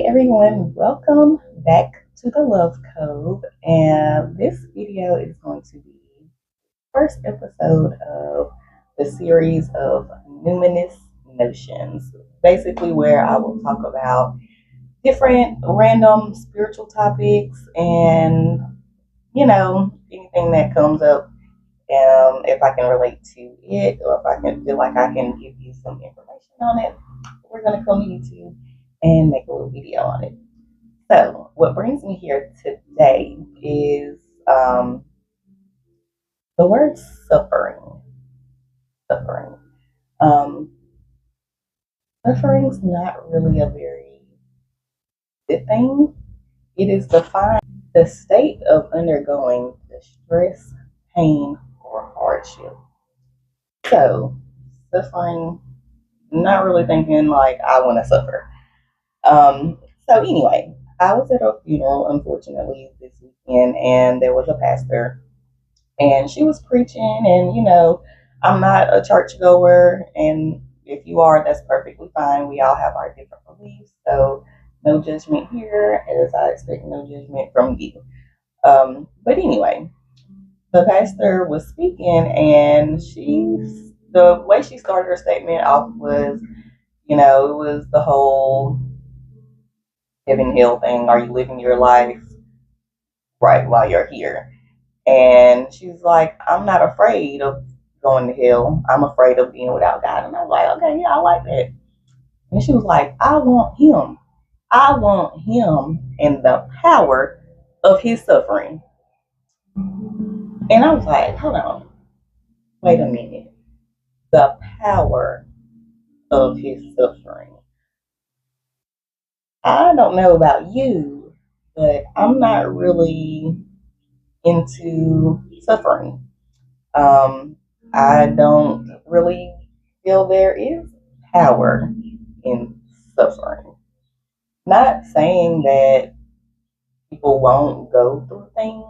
Hey everyone, welcome back to the Love Cove. And this video is going to be the first episode of the series of Numinous Notions. Basically, where I will talk about different random spiritual topics and, anything that comes up. If I can relate to it or if I can feel like I can give you some information on it, we're going to come to YouTube and make a little video on it. So, what brings me here today is the word suffering. Suffering. Um, Suffering's not really a very good thing. It is defined the state of undergoing distress, pain, or hardship. So, suffering, not really thinking like I want to suffer. So anyway, I was at a funeral, unfortunately, this weekend, and there was a pastor, and she was preaching, and I'm not a churchgoer, and if you are, that's perfectly fine. We all have our different beliefs, so no judgment here, as I expect no judgment from you. But anyway, the pastor was speaking, and the way she started her statement off was, it was the whole heaven hill thing. Are you living your life right while you're here? And she's like, I'm not afraid of going to hell. I'm afraid of being without God. And I was like, okay, yeah, I like that. And she was like, I want him. I want him and the power of his suffering. And I was like, hold on, wait a minute. The power of his suffering. I don't know about you, but I'm not really into suffering. I don't really feel there is power in suffering. Not saying that people won't go through things,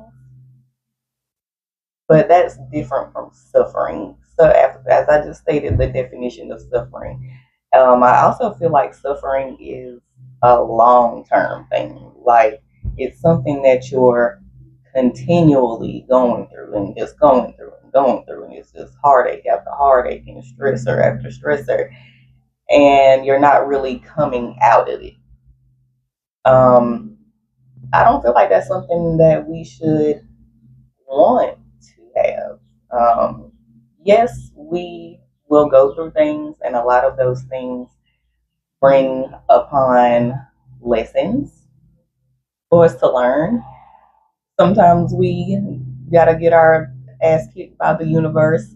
but that's different from suffering. So, as I just stated, the definition of suffering, I also feel like suffering is a long-term thing. Like it's something that you're continually going through and just going through and going through, and it's just heartache after heartache and stressor after stressor, and you're not really coming out of it. I don't feel like that's something that we should want to have. Yes, we will go through things, and a lot of those things bring upon lessons for us to learn. Sometimes we gotta get our ass kicked by the universe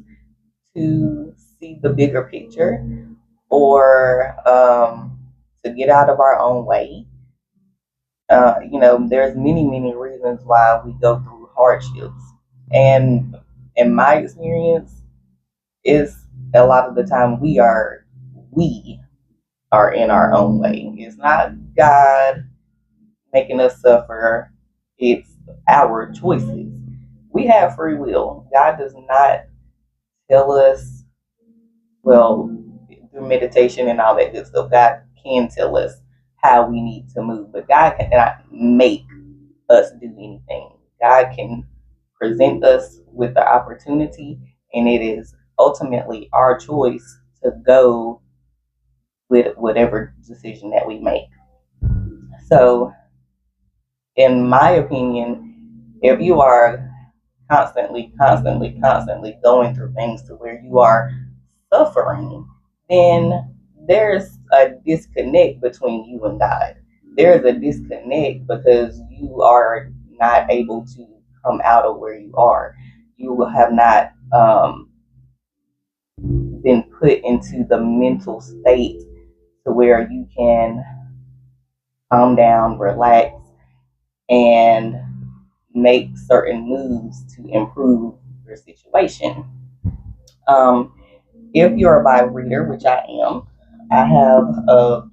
to see the bigger picture, or to get out of our own way. There's many reasons why we go through hardships, and in my experience, is a lot of the time we are in our own way. It's not God making us suffer. It's our choices. We have free will. God does not tell us, well, through meditation and all that good stuff, God can tell us how we need to move, but God cannot make us do anything. God can present us with the opportunity, and it is ultimately our choice to go with whatever decision that we make. So, in my opinion, if you are constantly going through things to where you are suffering, then there's a disconnect between you and God. There's a disconnect because you are not able to come out of where you are. You have not been put into the mental state to where you can calm down, relax, and make certain moves to improve your situation. If you're a Bible reader, which I am, I have a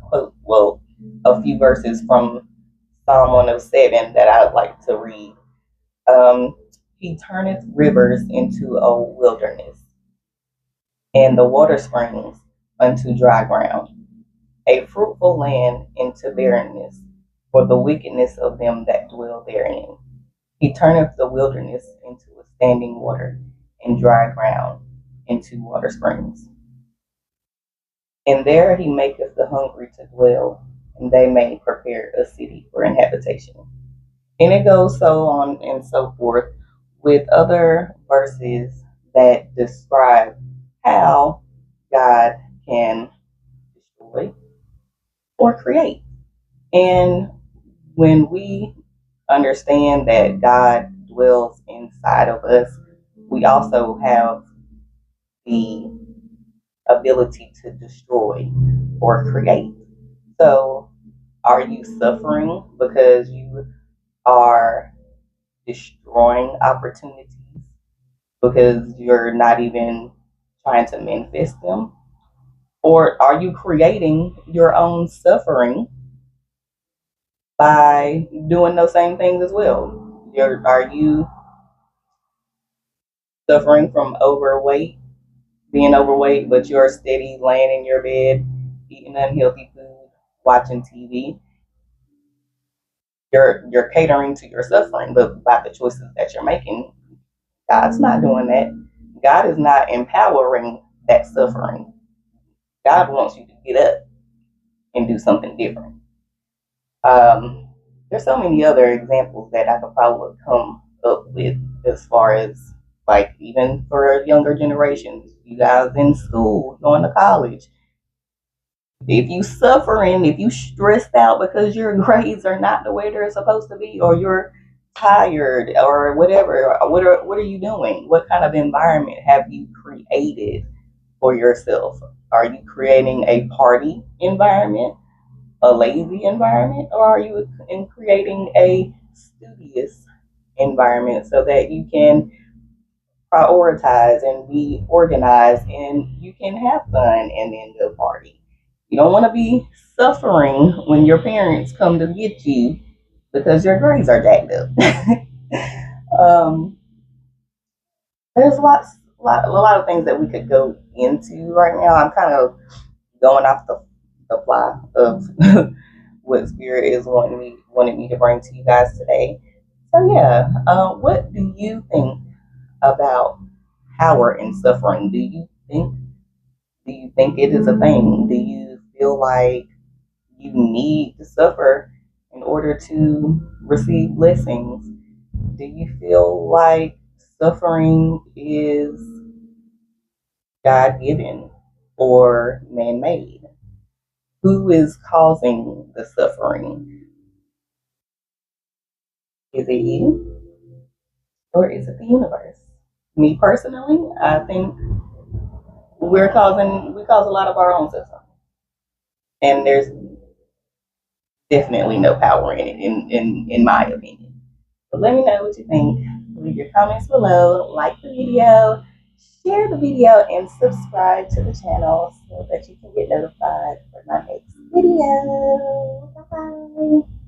quote, well, a few verses from Psalm 107 that I would like to read. He turneth rivers into a wilderness, and the water springs unto dry ground. A fruitful fruitful land into barrenness, for the wickedness of them that dwell therein. He turneth the wilderness into a standing water, and dry ground into water springs. And there he maketh the hungry to dwell, and they may prepare a city for inhabitation. And it goes so on and so forth with other verses that describe how God can destroy or create. And when we understand that God dwells inside of us, we also have the ability to destroy or create. So, are you suffering because you are destroying opportunities because you're not even trying to manifest them? Or are you creating your own suffering by doing those same things as well? Are you suffering from being overweight, but you're steady laying in your bed, eating unhealthy food, watching TV? You're catering to your suffering, but by the choices that you're making, God's not doing that. God is not empowering that suffering. God wants you to get up and do something different. Um, there's so many other examples that I could probably come up with as far as like even for younger generations, you guys in school, going to college. If you suffering, if you stressed out because your grades are not the way they're supposed to be, or you're tired or whatever, what are you doing? What kind of environment have you created for yourself? Are you creating a party environment, a lazy environment, or are you creating a studious environment so that you can prioritize and be organized and you can have fun and then go party? You don't want to be suffering when your parents come to get you because your grades are jacked up. um, there's a lot of things that we could go into right now. I'm kind of going off the fly of what Spirit is wanting me to bring to you guys today. So yeah, what do you think about power and suffering? Do you think it is a thing? Do you feel like you need to suffer in order to receive blessings? Do you feel like suffering is God given or man made? Who is causing the suffering? Is it you or is it the universe? Me personally, I think we cause a lot of our own suffering. And there's definitely no power in it in my opinion. But let me know what you think. Leave your comments below, like the video, share the video, and subscribe to the channel so that you can get notified for my next video. Bye bye.